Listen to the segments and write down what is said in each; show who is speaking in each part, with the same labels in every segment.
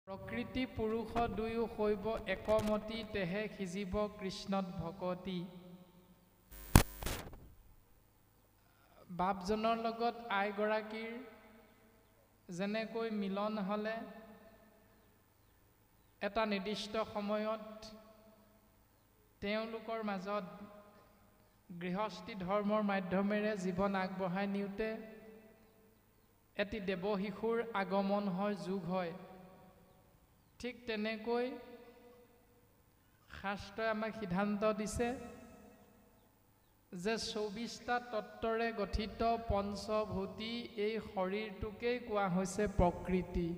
Speaker 1: प्रकृति पुरुष दुयु शैव एकमति तेहे सिजिब कृष्णत भकति। बापजনৰ লগত আইগৰাকীৰ যেনেকৈ মিলন হলে এটা নিৰ্দিষ্ট সময়ত তেওঁলোকৰ মাজত গৃহস্থী ধৰ্মৰ মাধ্যমেৰে জীৱন আগবঢ়াই নিউতে এটি দেৱ শিশুৰ আগমন হয়, যুগ হয়। ঠিক তেনেকৈ শাস্ত্ৰই আমাক সিদ্ধান্ত দিছে যে ২৪টা তত্ত্বৰে গঠিত পঞ্চভূতি এই শৰীৰটোকেই কোৱা হৈছে প্ৰকৃতি।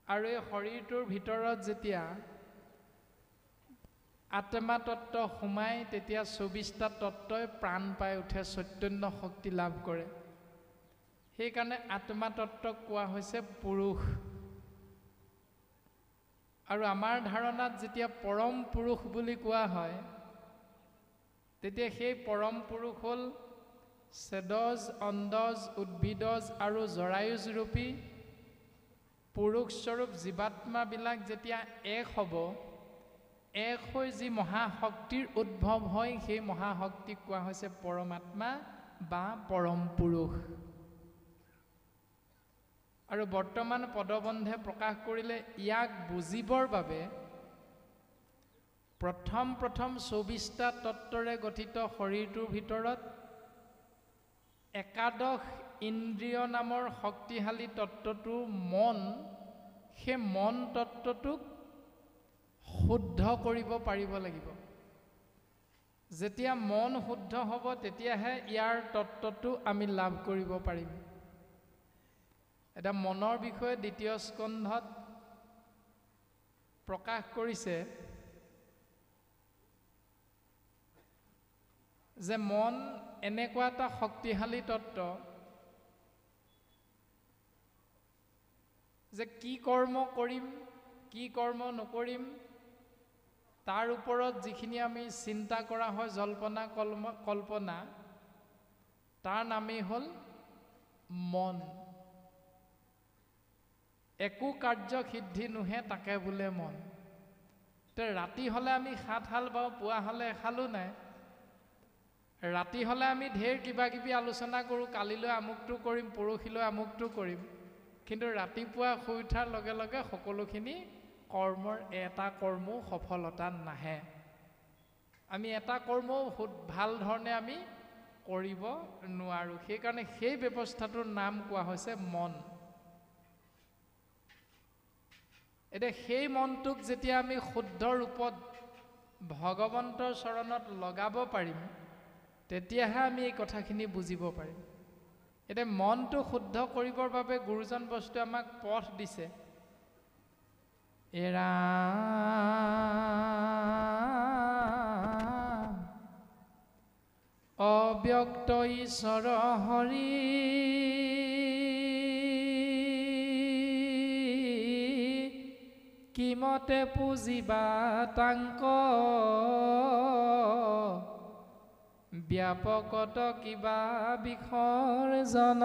Speaker 1: আৰু এই শৰীৰটোৰ ভিতৰত যেতিয়া আত্মা তত্ত্ব সোমায় তেতিয়া ২৪টা তত্ত্বই প্ৰাণ পাই উঠে, চৈতন্য শক্তি লাভ কৰে। সেইকাৰণে আত্মা তত্ত্বক কোৱা হৈছে পুৰুষ। আৰু আমাৰ ধাৰণাত যেতিয়া পৰম পুৰুষ বুলি কোৱা হয় তেতিয়া সেই পৰম পুৰুষ হ'ল চেদজ, অণ্ডজ, উদ্ভিদজ আৰু জৰায়ুজ ৰূপী পুৰুষ স্বৰূপ জীৱাত্মাবিলাক যেতিয়া এক হ'ব, এক হৈ যি মহাশক্তিৰ উদ্ভৱ হয় সেই মহাশক্তিক কোৱা হৈছে পৰমাত্মা বা পৰম পুৰুষ। আৰু বৰ্তমান পদবন্ধে প্ৰকাশ কৰিলে ইয়াক বুজিবৰ বাবে প্ৰথম ২৪টা তত্ত্বৰে গঠিত শৰীৰটোৰ ভিতৰত একাদশ ইন্দ্ৰিয় নামৰ শক্তিশালী তত্ত্বটো মন, সেই মন তত্ত্বটোক শুদ্ধ কৰিব পাৰিব লাগিব। যেতিয়া মন শুদ্ধ হ'ব তেতিয়াহে ইয়াৰ তত্ত্বটো আমি লাভ কৰিব পাৰিম। এটা মনৰ বিষয়ে দ্বিতীয় স্কন্ধত প্ৰকাশ কৰিছে যে মন এনেকুৱা এটা শক্তিশালী তত্ত্ব যে কি কৰ্ম কৰিম, কি কৰ্ম নকৰিম তাৰ ওপৰত যিখিনি আমি চিন্তা কৰা হয়, জল্পনা কল্পনা, তাৰ নামেই হ'ল মন। একো কাৰ্য সিদ্ধি নোহে তাকে বোলে মন। তে ৰাতি হ'লে আমি ৭ হাল বাওঁ, পুৱা হ'লে এহালো নাই। ৰাতি হ'লে আমি ঢেৰ কিবা কিবি আলোচনা কৰোঁ, কালিলৈ আমুকটো কৰিম, পৰহিলৈ আমুকটো কৰিম। কিন্তু ৰাতিপুৱা শুই উঠাৰ লগে লগে সকলোখিনি কৰ্মৰ এটা কৰ্মও সফলতা নাহে। আমি এটা কৰ্মও ভাল ধৰণে আমি কৰিব নোৱাৰোঁ। সেইকাৰণে সেই ব্যৱস্থাটোৰ নাম কোৱা হৈছে মন। এতিয়া সেই মনটোক যেতিয়া আমি শুদ্ধ ৰূপত ভগৱন্তৰ চৰণত লগাব পাৰিম তেতিয়াহে আমি এই কথাখিনি বুজিব পাৰিম। এতিয়া মনটো শুদ্ধ কৰিবৰ বাবে গুৰুজন বস্তুৱে আমাক পথ দিছে। এৰা অব্যক্ত ঈশ্বৰ হৰি কিমতে পুজিবা তাংক ব্যাপকত কিবা বিসৰ্জন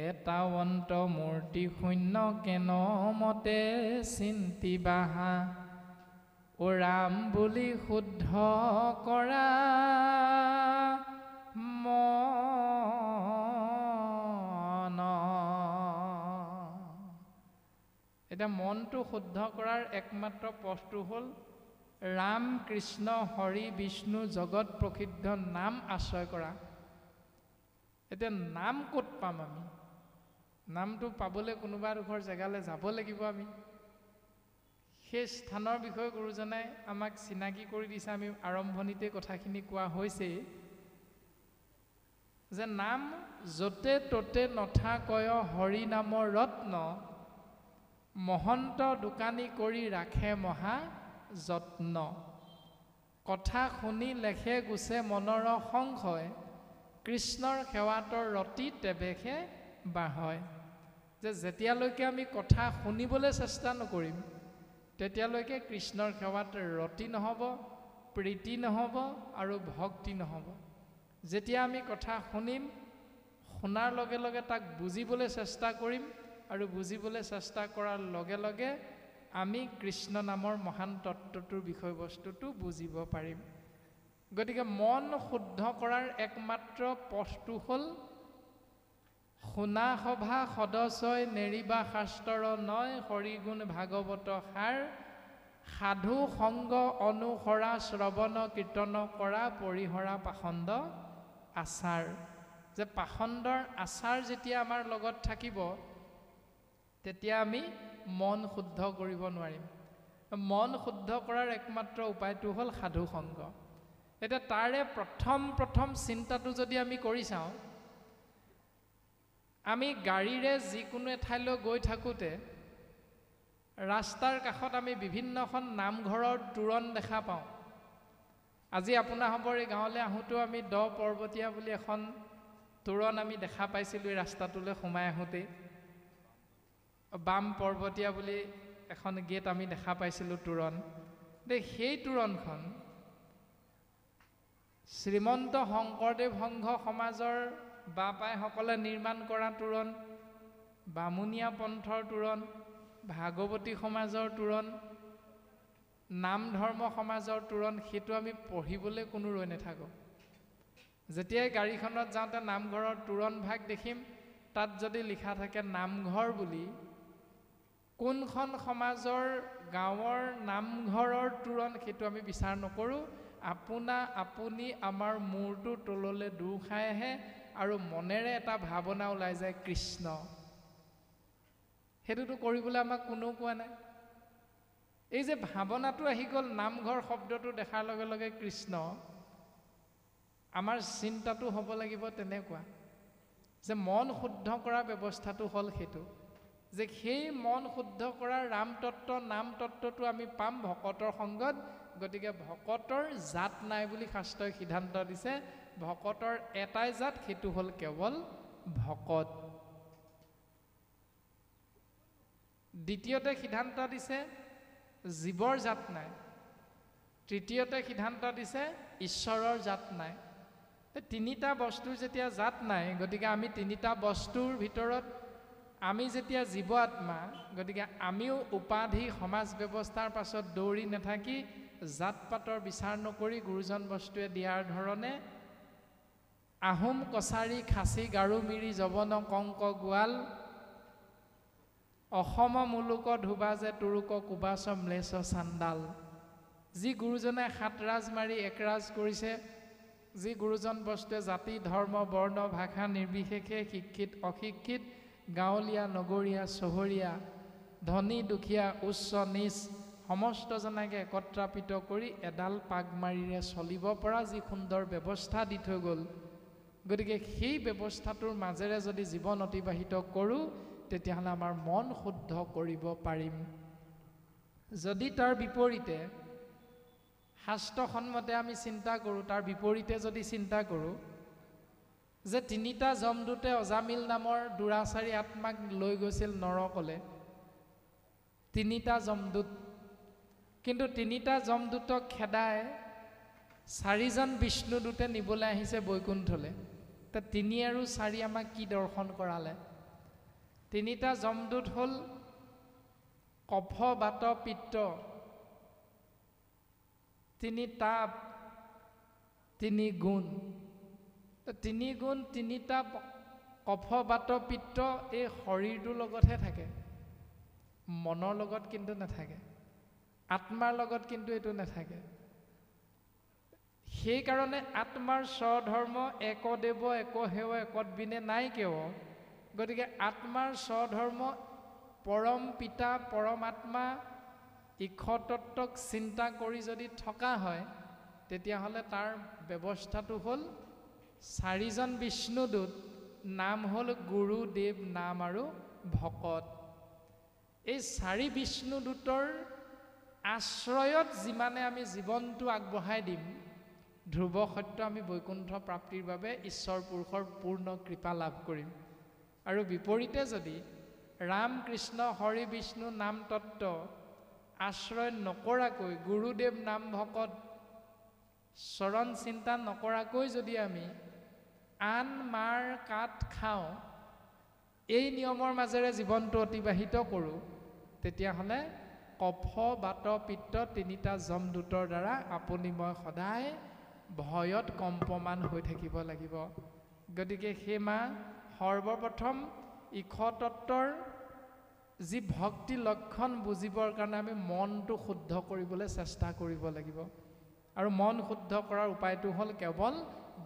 Speaker 1: এটা অন্ত মূৰ্তি শূন্য কেন মতে চিন্তিবাহা ও ৰাম বুলি শুদ্ধ কৰা মন। এতিয়া মনটো শুদ্ধ কৰাৰ একমাত্ৰ পথটো হ'ল ৰাম, কৃষ্ণ, হৰি, বিষ্ণু জগত প্ৰসিদ্ধ নাম আশ্ৰয় কৰা। এতিয়া নাম ক'ত পাম আমি? নামটো পাবলৈ কোনোবা এডোখৰ জেগালৈ যাব লাগিব আমি। সেই স্থানৰ বিষয়ে গুৰুজনাই আমাক চিনাকি কৰি দিছে। আমি আৰম্ভণিতে কথাখিনি কোৱা হৈছেই যে নাম য'তে ত'তে নথাকয় হৰি নামৰ ৰত্ন, মহন্ত দোকানী কৰি ৰাখে মহা যত্ন। কথা শুনি লেখে গুছে মনৰ সংশয়, কৃষ্ণৰ সেৱাতৰ ৰতি তেৱেশে বাঢ়য়। যে যেতিয়ালৈকে আমি কথা শুনিবলৈ চেষ্টা নকৰিম তেতিয়ালৈকে কৃষ্ণৰ সেৱাত ৰতি নহ'ব, প্ৰীতি নহ'ব আৰু ভক্তি নহ'ব। যেতিয়া আমি কথা শুনিম শুনাৰ লগে লগে তাক বুজিবলৈ চেষ্টা কৰিম আৰু বুজিবলৈ চেষ্টা কৰাৰ লগে লগে আমি কৃষ্ণ নামৰ মহান তত্ত্বটোৰ বিষয়বস্তুটো বুজিব পাৰিম। গতিকে মন শুদ্ধ কৰাৰ একমাত্ৰ পথটো হ'ল শুনা সভা সদস্যই নেৰিবা শাস্ত্ৰৰ নয়, হৰিগুণ ভাগৱত সাৰ, সাধু সংগ অনুসৰা শ্ৰৱণ কীৰ্তন কৰা, পৰিহৰা পাখণ্ড আচাৰ। যে পাখণ্ডৰ আচাৰ যেতিয়া আমাৰ লগত থাকিব তেতিয়া আমি মন শুদ্ধ কৰিব নোৱাৰিম। মন শুদ্ধ কৰাৰ একমাত্ৰ উপায়টো হ'ল সাধু সংগ। এতিয়া তাৰে প্ৰথম চিন্তাটো যদি আমি কৰি চাওঁ, আমি গাড়ীৰে যিকোনো এঠাইলৈ গৈ থাকোঁতে ৰাস্তাৰ কাষত আমি বিভিন্নখন নামঘৰৰ তোৰণ দেখা পাওঁ। আজি আপোনাসৱৰ এই গাঁৱলৈ আহোঁতেও আমি দ পৰ্বতীয়া বুলি এখন তোৰণ আমি দেখা পাইছিলোঁ। এই ৰাস্তাটোলৈ সোমাই আহোঁতেই বাম পৰ্বতীয়া বুলি এখন গেট আমি দেখা পাইছিলোঁ তোৰণ। সেই তোৰণখন শ্ৰীমন্ত শংকৰদেৱ সংঘ সমাজৰ বাপাইসকলে নিৰ্মাণ কৰা তোৰণ, বামুণীয়া পন্থৰ তোৰণ, ভাগৱতী সমাজৰ তোৰণ, নাম ধৰ্ম সমাজৰ তোৰণ। সেইটো আমি পঢ়িবলৈ কোনো ৰৈ নাথাকোঁ। যেতিয়াই গাড়ীখনত যাওঁতে নামঘৰৰ তোৰণ ভাগ দেখিম, তাত যদি লিখা থাকে নামঘৰ বুলি, কোনখন সমাজৰ গাঁৱৰ নামঘৰৰ তোৰণ সেইটো আমি বিচাৰ নকৰোঁ। আপুনি আমাৰ মূৰটো তললৈ দূৰ খাই আহে আৰু মনেৰে এটা ভাৱনা ওলাই যায় কৃষ্ণ। সেইটোতো কৰিবলৈ আমাক কোনেও কোৱা নাই। এই যে ভাৱনাটো আহি গ'ল নামঘৰ শব্দটো দেখাৰ লগে লগে কৃষ্ণ, আমাৰ চিন্তাটো হ'ব লাগিব তেনেকুৱা যে মন শুদ্ধ কৰাৰ ব্যৱস্থাটো হ'ল সেইটো, যে সেই মন শুদ্ধ কৰাৰ ৰামতত্ত্ব নাম তত্ত্বটো আমি পাম ভকতৰ সংগত। গতিকে ভকতৰ জাত নাই বুলি শাস্ত্ৰই সিদ্ধান্ত দিছে। ভকতৰ এটাই জাত, সেইটো হ'ল কেৱল ভকত। দ্বিতীয়তে সিদ্ধান্ত দিছে জীৱৰ জাত নাই। তৃতীয়তে সিদ্ধান্ত দিছে ঈশ্বৰৰ জাত নাই। তিনিটা বস্তুৰ যেতিয়া জাত নাই, গতিকে আমি তিনিটা বস্তুৰ ভিতৰত আমি যেতিয়া জীৱ আত্মা, গতিকে আমিও উপাধি সমাজ ব্যৱস্থাৰ পাছত দৌৰি নাথাকি জাত পাতৰ বিচাৰ নকৰি গুৰুজন বস্তুৱে দিয়াৰ ধৰণে আহোম কছাৰী খাচী গাৰো মিৰি যৱন কংক গোৱাল, অসম মুলুক ধুবা যে তুৰুক কুবাচ ম্লেছ চাণ্ডাল। যি গুৰুজনে ৭ ৰাজ মাৰি ১ ৰাজ কৰিছে, যি গুৰুজন বস্তুৱে জাতি ধৰ্ম বৰ্ণ ভাষা নিৰ্বিশেষে শিক্ষিত অশিক্ষিত গাঁৱলীয়া নগৰীয়া চহৰীয়া ধনী দুখীয়া উচ্চ নীচ সমস্ত জনাকে একত্ৰাপিত কৰি এডাল পাগমাৰিৰে চলিব পৰা যি সুন্দৰ ব্যৱস্থা দি থৈ গ'ল, গতিকে সেই ব্যৱস্থাটোৰ মাজেৰে যদি জীৱন অতিবাহিত কৰোঁ তেতিয়াহ'লে আমাৰ মন শুদ্ধ কৰিব পাৰিম। যদি তাৰ বিপৰীতে শাস্ত্ৰসন্মতে আমি চিন্তা কৰোঁ, তাৰ বিপৰীতে যদি চিন্তা কৰোঁ যে তিনিটা যমদূতে অজামিল নামৰ দুৰাচাৰী আত্মাক লৈ গৈছিল নৰকলে, তিনিটা যমদূত, কিন্তু তিনিটা যমদূতক খেদাই 4জন বিষ্ণুদূতে নিবলৈ আহিছে বৈকুণ্ঠলৈ। তে 3 আৰু 4 আমাক কি দৰ্শন কৰালে? তিনিটা যমদূত হ'ল কফ বাত পিত্ত, 3 তাপ 3 গুণ। 3 গুণ 3টা কফ বাত পিত্ত এই শৰীৰটোৰ লগতহে থাকে, মনৰ লগত কিন্তু নাথাকে, আত্মাৰ লগত কিন্তু এইটো নাথাকে। সেইকাৰণে আত্মাৰ স্বধৰ্ম একদেৱ এক হেৱ একৎবিনে নাই কেৱ। গতিকে আত্মাৰ স্বধৰ্ম পৰম পিতা পৰমাত্মা ঈশ্বৰতত্ত্বক চিন্তা কৰি যদি থকা হয়, তেতিয়াহ'লে তাৰ ব্যৱস্থাটো হ'ল 4জন বিষ্ণুদূত, নাম হ'ল গুৰু দেৱ নাম আৰু ভকত। এই 4 বিষ্ণুদূতৰ আশ্ৰয়ত যিমানে আমি জীৱনটো আগবঢ়াই দিম, ধ্ৰুৱ সত্য আমি বৈকুণ্ঠ প্ৰাপ্তিৰ বাবে ঈশ্বৰ পুৰুষৰ পূৰ্ণ কৃপা লাভ কৰিম। আৰু বিপৰীতে যদি ৰাম কৃষ্ণ হৰি বিষ্ণু নাম তত্ত্ব আশ্ৰয় নকৰাকৈ, গুৰুদেৱ নাম ভকত চৰণ চিন্তা নকৰাকৈ যদি আমি আন মাৰ কাঠ খাওঁ, এই নিয়মৰ মাজেৰে জীৱনটো অতিবাহিত কৰোঁ, তেতিয়াহ'লে কফ, বাত, পিত্ত তিনিটা যমদূতৰ দ্বাৰা আপুনি মই সদায় ভয়ত কম্পমান হৈ থাকিব লাগিব। গতিকে সেই মা সৰ্বপ্ৰথম ঈশতত্বৰ যি ভক্তি লক্ষণ বুজিবৰ কাৰণে আমি মনটো শুদ্ধ কৰিবলৈ চেষ্টা কৰিব লাগিব। আৰু মন শুদ্ধ কৰাৰ উপায়টো হ'ল কেৱল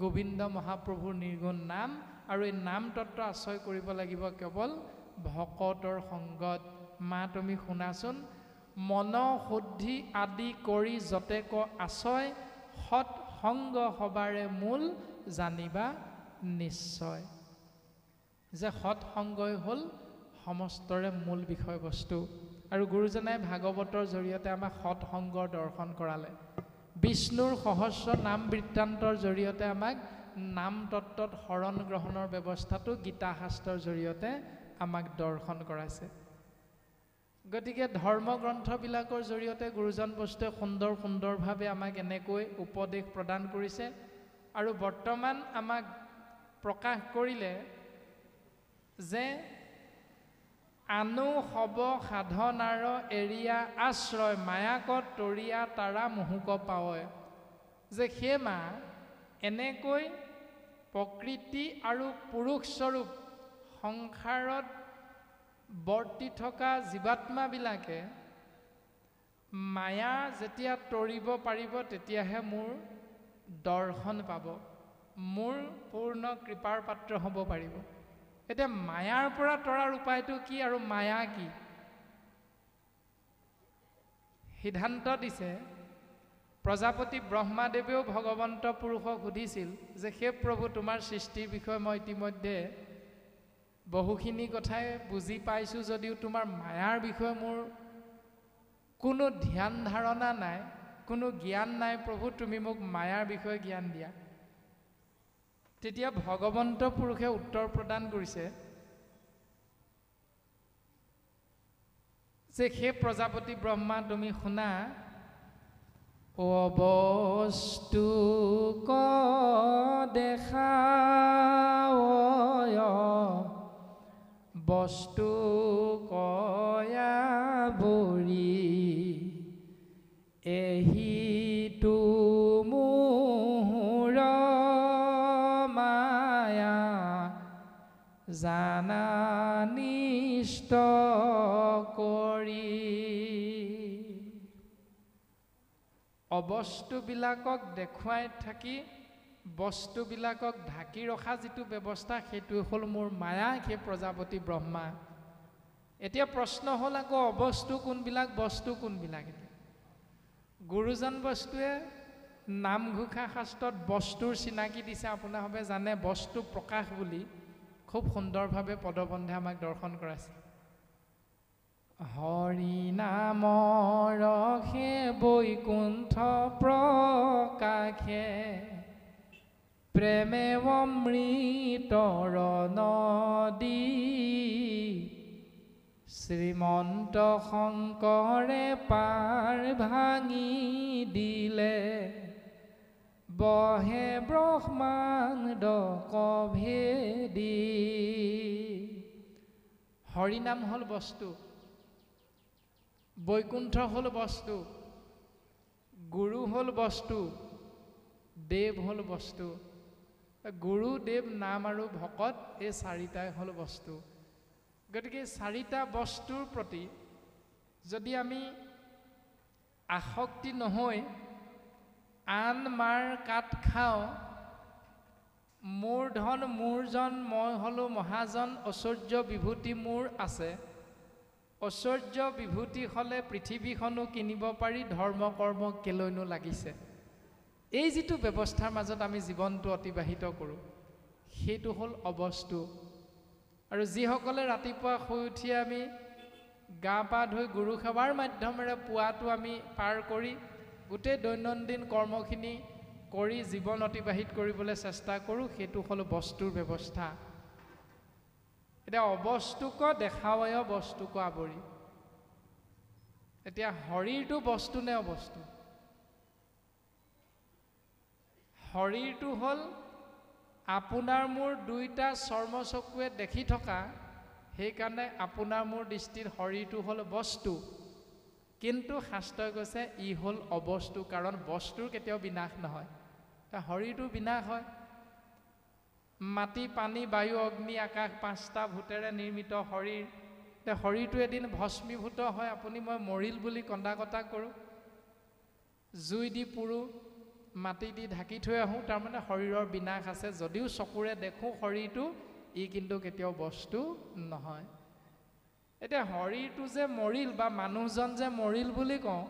Speaker 1: গোবিন্দ মহাপ্ৰভুৰ নিৰ্গুণ নাম, আৰু এই নাম তত্ত্ব আশ্ৰয় কৰিব লাগিব কেৱল ভকতৰ সংগত। মা তুমি শুনাচোন, মন শুদ্ধি আদি কৰি যতেক আশ্ৰয়, সৎ সংগ সবাৰে মূল জানিবা নিশ্চয়। যে সৎ সংগই হ'ল সমস্তৰে মূল বিষয়বস্তু। আৰু গুৰুজনাই ভাগৱতৰ জৰিয়তে আমাক সৎ সংগৰ দৰ্শন কৰালে। বিষ্ণুৰ সহস্ৰ নাম বৃত্তান্তৰ জৰিয়তে আমাক নাম তত্ত্বত শৰণ গ্ৰহণৰ ব্যৱস্থাটো গীতা শাস্ত্ৰৰ জৰিয়তে আমাক দৰ্শন কৰাইছে। গতিকে ধৰ্মগ্ৰন্থবিলাকৰ জৰিয়তে গুৰুজন বস্তুৱে সুন্দৰভাৱে আমাক এনেকৈ উপদেশ প্ৰদান কৰিছে। আৰু বৰ্তমান আমাক প্ৰকাশ কৰিলে যে আনু হব সাধনাৰ এৰিয়া আশ্ৰয়, মায়াকত তৰিয়া তাৰা মুহুক পাৱয়। যে সেই মা এনেকৈ প্ৰকৃতি আৰু পুৰুষস্বৰূপ সংসাৰত বৰ্তি থকা জীৱাত্মাবিলাকে মায়া যেতিয়া তৰিব পাৰিব, তেতিয়াহে মোৰ দৰ্শন পাব, মোৰ পূৰ্ণ কৃপাৰ পাত্ৰ হ'ব পাৰিব। এতিয়া মায়াৰ পৰা তৰাৰ উপায়টো কি আৰু মায়া কি? সিদ্ধান্ত দিছে, প্ৰজাপতি ব্ৰহ্মাদেৱেও ভগৱন্ত পুৰুষক সুধিছিল যে হে প্ৰভু, তোমাৰ সৃষ্টিৰ বিষয়ে মই ইতিমধ্যে বহুখিনি কথাই বুজি পাইছোঁ, যদিও তোমাৰ মায়াৰ বিষয়ে মোৰ কোনো ধ্যান ধাৰণা নাই, কোনো জ্ঞান নাই। প্ৰভু, তুমি মোক মায়াৰ বিষয়ে জ্ঞান দিয়া। তেতিয়া ভগৱন্ত পুৰুষে উত্তৰ প্ৰদান কৰিছে যে হে প্ৰজাপতি ব্ৰহ্মা, তুমি শুনা, অবস্তু ক দেখা বস্তু কয়া বৰি, এহিটো মোহৰ মায়া জানা নিষ্ট কৰি। অবস্তুবিলাকক দেখুৱাই থাকি বস্তুবিলাকক ঢাকি ৰখা যিটো ব্যৱস্থা, সেইটো হ'ল মোৰ মায়া, সেই প্ৰজাপতি ব্ৰহ্মা। এতিয়া প্ৰশ্ন হ'ল আকৌ অবস্তু কোনবিলাক, বস্তু কোনবিলাক? এতিয়া গুৰুজন বস্তুৱে নামঘোষা শাস্ত্ৰত বস্তুৰ চিনাকি দিছে। আপোনালোকে জানে বস্তু প্ৰকাশ বুলি খুব সুন্দৰভাৱে পদবন্ধে আমাক দৰ্শন কৰাইছে। হৰি নামৰ হে বৈকুণ্ঠ প্ৰকাশে, প্ৰেমে অমৃতৰ নদী, শ্ৰীমন্ত শংকৰে পাৰ ভাঙি দিলে, বহে ব্ৰহ্মাণ্ড কভেদী। হৰিনাম হ'ল বস্তু, বৈকুণ্ঠ হ'ল বস্তু, গুৰু হ'ল বস্তু, দেৱ হ'ল বস্তু। গুৰু, দেৱ, নাম আৰু ভকত, এই চাৰিটাই হ'ল বস্তু। গতিকে চাৰিটা বস্তুৰ প্ৰতি যদি আমি আসক্তি নহৈ আন মাৰ কাঠ খাওঁ, মোৰ ধন মোৰ জন, মই হ'লোঁ মহাজন, ঐশ্বৰ্য বিভূতি মোৰ আছে, ঐশ্বৰ্য বিভূতি হ'লে পৃথিৱীখনো কিনিব পাৰি, ধৰ্ম কৰ্ম কেলৈনো লাগিছে। এই যিটো ব্যৱস্থাৰ মাজত আমি জীৱনটো অতিবাহিত কৰোঁ, সেইটো হ'ল অবস্তু। আৰু যিসকলে ৰাতিপুৱা শুই উঠি আমি গা পা ধুই গুৰু সেৱাৰ মাধ্যমেৰে পুৱাটো আমি পাৰ কৰি গোটেই দৈনন্দিন কৰ্মখিনি কৰি জীৱন অতিবাহিত কৰিবলৈ চেষ্টা কৰোঁ, সেইটো হ'ল বস্তুৰ ব্যৱস্থা। এতিয়া অবস্তুক দেখাৱয় বস্তুক আৱৰি। এতিয়া শৰীৰটো বস্তু নে অবস্তু? শৰীৰটো হ'ল আপোনাৰ মোৰ দুইটা চৰ্মচকুৱে দেখি থকা, সেইকাৰণে আপোনাৰ মোৰ দৃষ্টিত শৰীৰটো হ'ল বস্তু, কিন্তু শাস্ত্ৰই কৈছে ই হ'ল অবস্তু, কাৰণ বস্তুৰ কেতিয়াও বিনাশ নহয়। শৰীৰটো বিনাশ হয়। মাটি, পানী, বায়ু, অগ্নি, আকাশ 5টা ভূতেৰে নিৰ্মিত শৰীৰ। শৰীৰটো এদিন ভস্মীভূত হয়। আপুনি মই মৰিল বুলি কন্দা কটা কৰোঁ, জুই দি পুৰোঁ, মাটি দি ঢাকি থৈ আহোঁ, তাৰমানে শৰীৰৰ বিনাশ আছে। যদিও চকুৰে দেখোঁ শৰীৰটো, ই কিন্তু কেতিয়াও বস্তু নহয়। এতিয়া শৰীৰটো যে মৰিল বা মানুহজন যে মৰিল বুলি কওঁ,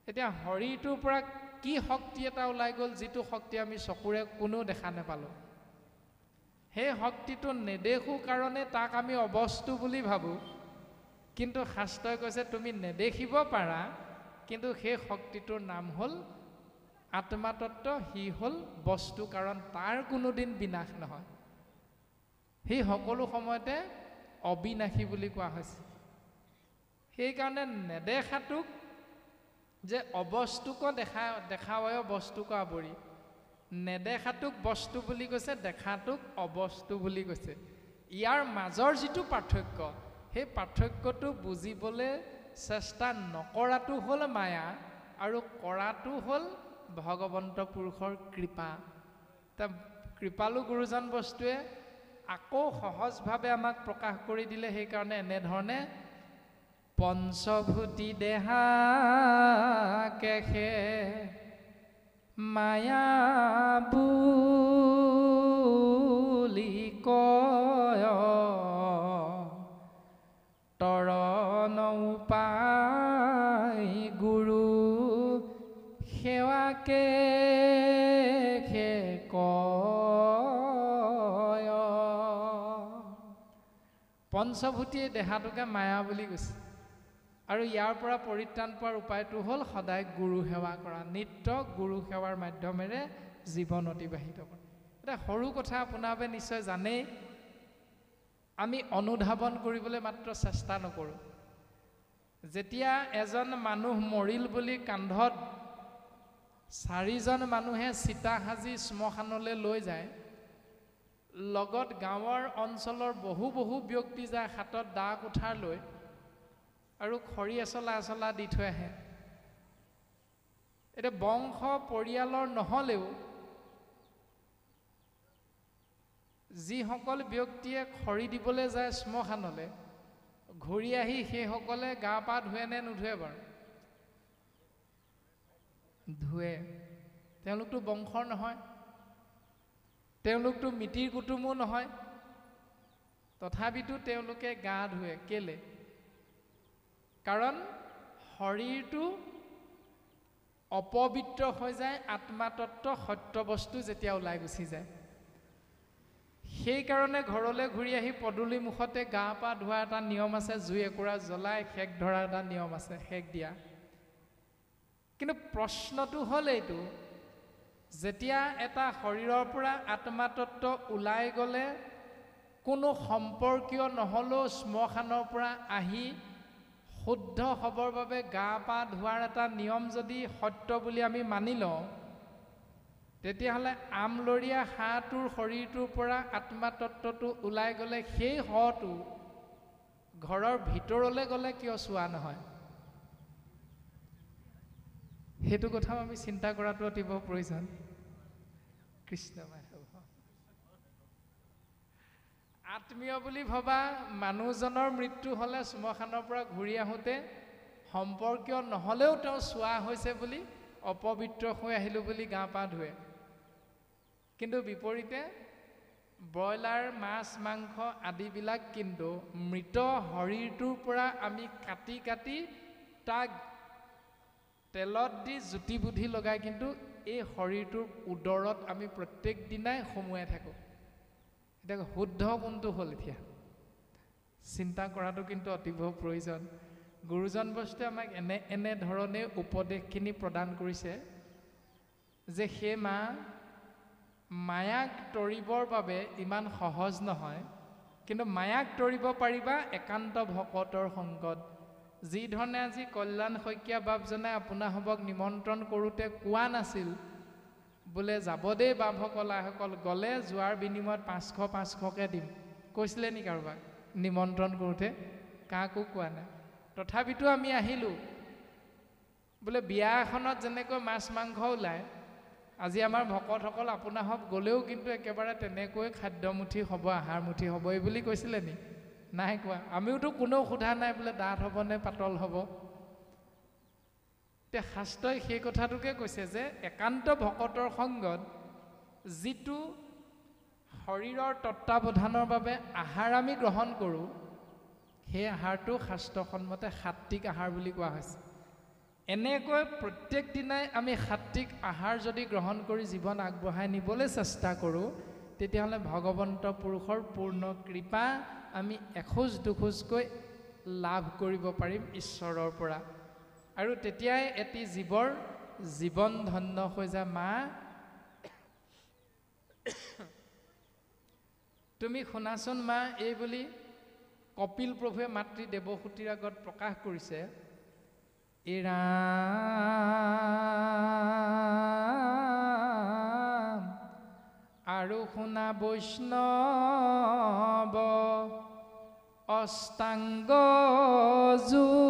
Speaker 1: এতিয়া শৰীৰটোৰ পৰা কি শক্তি এটা ওলাই গ'ল, যিটো শক্তি আমি চকুৰে কোনো দেখা নাপালোঁ। সেই শক্তিটো নেদেখোঁ কাৰণে তাক আমি অবস্তু বুলি ভাবোঁ, কিন্তু শাস্ত্ৰই কৈছে তুমি নেদেখিব পাৰা, কিন্তু সেই শক্তিটোৰ নাম হ'ল আত্মাতত্ব, সি হ'ল বস্তু, কাৰণ তাৰ কোনোদিন বিনাশ নহয়। সি সকলো সময়তে অবিনাশী বুলি কোৱা হৈছে। সেইকাৰণে নেদেখাটোক যে অবস্তুক দেখাৱয় বস্তুক আৱৰি, নেদেখাটোক বস্তু বুলি কৈছে, দেখাটোক অবস্তু বুলি কৈছে। ইয়াৰ মাজৰ যিটো পাৰ্থক্য, সেই পাৰ্থক্যটো বুজিবলৈ চেষ্টা নকৰাটো হ'ল মায়া, আৰু কৰাটো হ'ল ভগৱন্ত পুৰুষৰ কৃপা। কৃপালু গুৰুজন বস্তুৱে আকৌ সহজভাৱে আমাক প্ৰকাশ কৰি দিলে। সেইকাৰণে এনেধৰণে পঞ্চভূতি দেহা কেশে মায়া বুলি কয়, তৰণ উপায় গুৰু সেৱাকে কয়। পঞ্চভূতিয়ে দেহাটোকে মায়া বুলি কৈছে, আৰু ইয়াৰ পৰা পৰিত্ৰাণ পোৱাৰ উপায়টো হ'ল সদায় গুৰু সেৱা কৰা, নিত্য গুৰু সেৱাৰ মাধ্যমেৰে জীৱন অতিবাহিত কৰা। এটা সৰু কথা আপোনালোকে নিশ্চয় জানেই, আমি অনুধাৱন কৰিবলৈ মাত্ৰ চেষ্টা নকৰোঁ। যেতিয়া এজন মানুহ মৰিল বুলি কান্ধত 4জন মানুহে চিতা সাজি শ্মশানলৈ লৈ যায়, লগত গাঁৱৰ অঞ্চলৰ বহু ব্যক্তি যায় হাতত দা কুঠাৰ লৈ, আৰু খৰি এচলা দি থৈ আহে। এতিয়া বংশ পৰিয়ালৰ নহ'লেও যিসকল ব্যক্তিয়ে খৰি দিবলৈ যায় শ্মশানলৈ, ঘূৰি আহি সেইসকলে গা পা ধুৱে নে নুধুৱে বাৰু? ধুৱে। তেওঁলোকতো বংশৰ নহয়, তেওঁলোকতো মিতিৰ কুটুমো নহয়, তথাপিতো তেওঁলোকে গা ধুৱে। কেলে? কাৰণ শৰীৰটো অপবিত্ৰ হৈ যায়, আত্মাতত্ব সত্য বস্তু যেতিয়া ওলাই গুচি যায়। সেইকাৰণে ঘৰলৈ ঘূৰি আহি পদূলি মুখতে গা পা ধোৱা এটা নিয়ম আছে, জুই একুৰা জ্বলাই সেক ধৰা এটা নিয়ম আছে, সেক দিয়া। কিন্তু প্ৰশ্নটো হ'ল এইটো, যেতিয়া এটা শৰীৰৰ পৰা আত্মাতত্ব ওলাই গ'লে, কোনো সম্পৰ্কীয় নহ'লেও শ্মশানৰ পৰা আহি শুদ্ধ হ'বৰ বাবে গা পা ধোৱাৰ এটা নিয়ম যদি সত্য বুলি আমি মানি লওঁ, তেতিয়াহ'লে আমলৰীয়া হাঁহটোৰ শৰীৰটোৰ পৰা আত্মাতত্বটো ওলাই গ'লে সেই শটো ঘৰৰ ভিতৰলৈ গ'লে কিয় চোৱা নহয়? সেইটো কথাও আমি চিন্তা কৰাটো অতিব প্ৰয়োজন। কৃষ্ণ মাধৱ। আত্মীয় বুলি ভবা মানুহজনৰ মৃত্যু হ'লে শ্মশানৰ পৰা ঘূৰি আহোঁতে সম্পৰ্কীয় নহ'লেও তেওঁ চোৱা হৈছে বুলি, অপবিত্ৰ হৈ আহিলোঁ বুলি গা পা ধুৱে। কিন্তু বিপৰীতে ব্ৰইলাৰ, মাছ, মাংস আদিবিলাক কিন্তু মৃত শৰীৰটোৰ পৰা আমি কাটি কাটি তাক তেলত দি জুতি বুদ্ধি লগাই কিন্তু এই শৰীৰটোৰ উদৰত আমি প্ৰত্যেক দিনাই সোমোৱাই থাকোঁ। এতিয়া শুদ্ধ কোনটো হ'ল? এতিয়া চিন্তা কৰাটো কিন্তু অতিব প্ৰয়োজন। গুৰুজন বস্তুৱে আমাক এনে ধৰণে উপদেশখিনি প্ৰদান কৰিছে যে সেই মায়াক তৰিবৰ বাবে ইমান সহজ নহয়, কিন্তু মায়াক তৰিব পাৰিবা একান্ত ভকতৰ সংগত। যি ধৰণে আজি কল্যাণ শইকীয়া বাপজনে আপোনাসৱক নিমন্ত্ৰণ কৰোঁতে কোৱা নাছিল বোলে যাব দেই বাপসকল আইসকল, গ'লে যোৱাৰ বিনিময়ত 500-500কে দিম। কৈছিলে নি কাৰোবাক নিমন্ত্ৰণ কৰোঁতে? কাকো কোৱা নাই। তথাপিতো আমি আহিলোঁ। বোলে বিয়া এখনত যেনেকৈ মাছ মাংস ওলায়, আজি আমাৰ ভকতসকল আপোনাৰহঁত গ'লেও কিন্তু একেবাৰে তেনেকৈ খাদ্যমুঠি হ'ব, আহাৰমুঠি হ'ব, এই বুলি কৈছিলে নি? নাই কোৱা। আমিওতো কোনেও সোধা নাই বোলে ডাঠ হ'ব নে পাতল হ'ব। এতিয়া শাস্ত্ৰই সেই কথাটোকে কৈছে যে একান্ত ভকতৰ সংগত যিটো শৰীৰৰ তত্ত্বাৱধানৰ বাবে আহাৰ আমি গ্ৰহণ কৰোঁ, সেই আহাৰটো শাস্ত্ৰসন্মতে সাত্বিক আহাৰ বুলি কোৱা হৈছে। এনেকৈ প্ৰত্যেক দিনাই আমি সাত্বিক আহাৰ যদি গ্ৰহণ কৰি জীৱন আগবঢ়াই নিবলৈ চেষ্টা কৰোঁ, তেতিয়াহ'লে ভগৱন্ত পুৰুষৰ পূৰ্ণ কৃপা আমি এখোজ দুখোজকৈ লাভ কৰিব পাৰিম ঈশ্বৰৰ পৰা। আৰু তেতিয়াই এটি জীৱৰ জীৱন ধন্য হৈ যায়। মা, তুমি শুনাচোন মা, এই বুলি কপিল প্ৰভুৱে মাতৃ দেৱসূতিৰ আগত প্ৰকাশ কৰিছে। ৰাম আৰু শুনা বৈষ্ণৱ অষ্টাংগ যোগ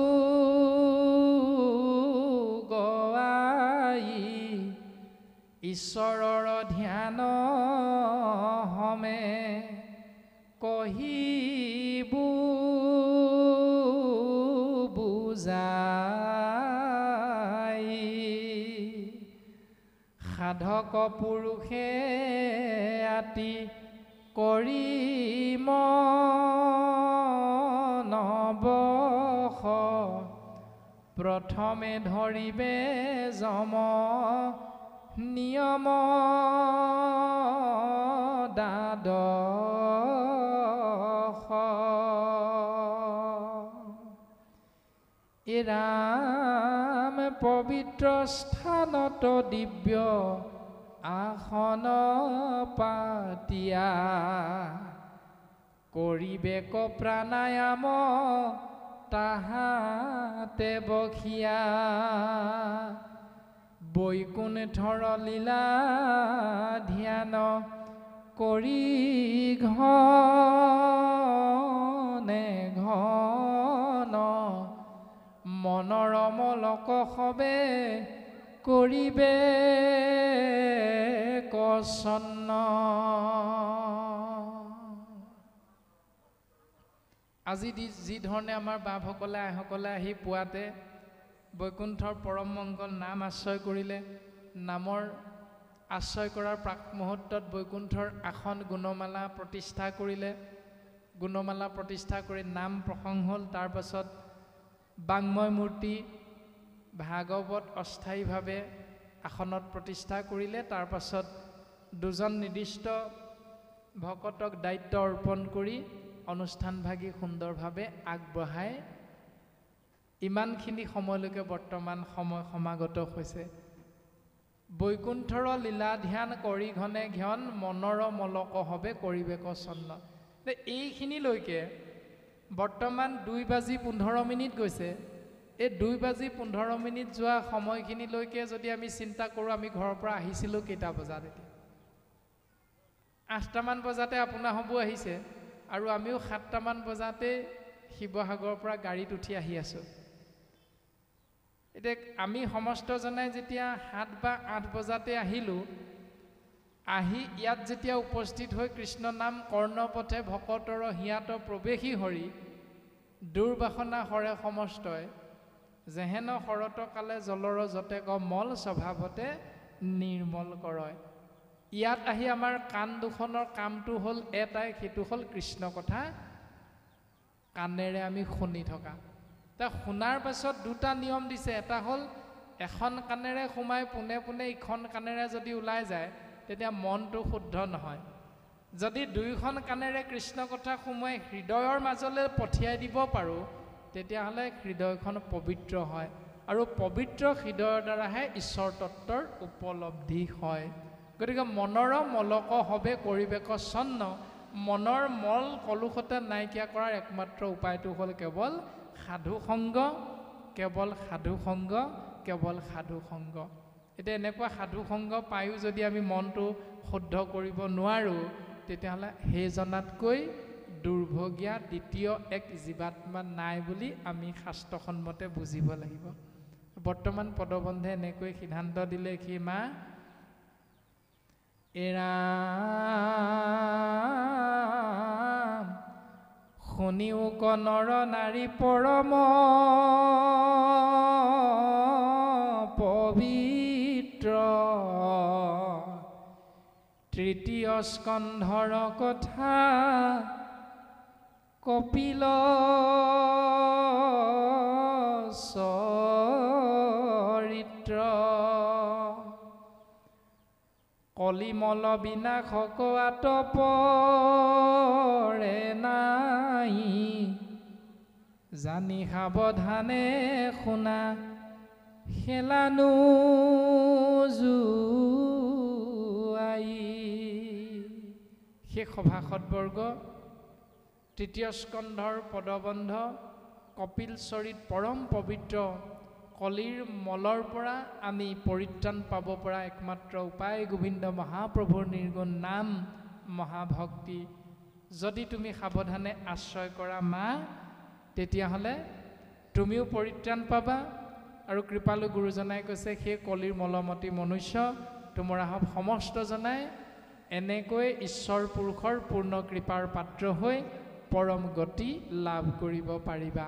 Speaker 1: আই ঈশ্বৰৰ ধ্যান হমে কহিবু বুজাই। সাধক পুৰুষে আতি কৰি মনবশ প্ৰথমে ধৰিবে যম নিয়ম দ্বাদশ। এ ৰাম পবিত্ৰ স্থানত দিব্য আসন পাতিয়া কৰিবেক প্ৰাণায়াম তাহাতে বখিয়া। বৈকুণ্ঠৰ লীলা ধ্যান কৰি ঘনে ঘন মনোৰম লোক সবে কৰিবে কচন্ন। আজি যি ধৰণে আমাৰ বাপসকলে আইসকলে আহি পুৱাতে বৈকুণ্ঠৰ পৰম মংগল নাম আশ্ৰয় কৰিলে, নামৰ আশ্ৰয় কৰাৰ প্ৰাক মুহূৰ্তত বৈকুণ্ঠৰ আসন গুণমালা প্ৰতিষ্ঠা কৰিলে। গুণমালা প্ৰতিষ্ঠা কৰি নাম প্ৰসংগ হ'ল। তাৰ পাছত বাংময় মূৰ্তি ভাগৱত অস্থায়ীভাৱে আসনত প্ৰতিষ্ঠা কৰিলে। তাৰ পাছত দুজন নিৰ্দিষ্ট ভকতক দায়িত্ব অৰ্পণ কৰি অনুষ্ঠানভাগী সুন্দৰভাৱে আগবঢ়াই ইমানখিনি সময়লৈকে বৰ্তমান সময় সমাগত হৈছে। বৈকুণ্ঠৰ লীলা ধ্যান কৰি ঘনে ঘন মনৰ মলক হবে কৰিবে কচন্ন। এইখিনিলৈকে বৰ্তমান 2:15 গৈছে। এই 2:15 যোৱা সময়খিনিলৈকে যদি আমি চিন্তা কৰোঁ, আমি ঘৰৰ পৰা আহিছিলোঁ কেইটা বজাত? এতিয়া 8টামান বজাতে আপোনাৰসমূহ আহিছে আৰু আমিও 7টামান বজাতে শিৱসাগৰৰ পৰা গাড়ীত উঠি আহি আছোঁ। এতিয়া আমি সমস্তজনাই যেতিয়া 7 বা 8 বজাতে আহিলোঁ, আহি ইয়াত যেতিয়া উপস্থিত হৈ কৃষ্ণ নাম কৰ্ণপথে ভকতৰ হিয়াত প্ৰৱেশী হৰি দুৰ্বাসনা হৰে সমস্তই যেহেন শৰত কালে জলৰ যতে ক মল স্বভাৱতে নিৰ্মল কৰয়। ইয়াত আহি আমাৰ কাণ দুখনৰ কামটো হ'ল এটাই, সেইটো হ'ল কৃষ্ণ কথা কাণেৰে আমি শুনি থকা। তা শুনাৰ পাছত দুটা নিয়ম দিছে। এটা হ'ল এখন কাণেৰে সোমাই পোনে পোনে ইখন কাণেৰে যদি ওলাই যায়, তেতিয়া মনটো শুদ্ধ নহয়। যদি দুইখন কাণেৰে কৃষ্ণ কথা সোমাই হৃদয়ৰ মাজলৈ পঠিয়াই দিব পাৰোঁ, তেতিয়াহ'লে হৃদয়খন পবিত্ৰ হয়, আৰু পবিত্ৰ হৃদয়ৰ দ্বাৰাহে ঈশ্বৰ তত্ত্বৰ উপলব্ধি হয়। গতিকে মনৰ মলক হবে কৰিবেক চন্ন। মনৰ মল কলুষতে নাইকিয়া কৰাৰ একমাত্ৰ উপায়টো হ'ল কেৱল সাধু সংগ, কেৱল সাধু সংগ, কেৱল সাধু সংগ। এতিয়া এনেকুৱা সাধু সংগ পায়ো যদি আমি মনটো শুদ্ধ কৰিব নোৱাৰোঁ, তেতিয়াহ'লে সেইজনাতকৈ দুৰ্ভগীয়া দ্বিতীয় এক জীৱাত্মা নাই বুলি আমি শাস্ত্ৰসন্মতে বুজিব লাগিব। বৰ্তমান পদবন্ধে এনেকৈ সিদ্ধান্ত দিলে, সি মা এৰাম শুনিও নৰ নাৰী পৰম পবিত্ৰ, তৃতীয় স্কন্ধৰ কথা কপিল চৰিত্ৰ, কলিমল বিনাশক আতপৰে নাই, জানি সাৱধানে শুনা খেলানো জুৱাই। সেই সভাসদবৰ্গ তৃতীয় স্কন্ধৰ পদবন্ধ কপিল চৰিত পৰম পবিত্ৰ, কলিৰ মলৰ পৰা আমি পৰিত্ৰাণ পাব পৰা একমাত্ৰ উপায় গোবিন্দ মহাপ্ৰভুৰ নিৰ্গুণ নাম মহাভক্তি। যদি তুমি সাৱধানে আশ্ৰয় কৰা মা, তেতিয়াহ'লে তুমিও পৰিত্ৰাণ পাবা। আৰু কৃপালু গুৰুজনাই কৈছে, সেই কলিৰ মলমতী মনুষ্য তোমৰা সমস্ত জনাই এনেকৈ ঈশ্বৰ পুৰুষৰ পূৰ্ণ কৃপাৰ পাত্ৰ হৈ পৰম গতি লাভ কৰিব পাৰিবা।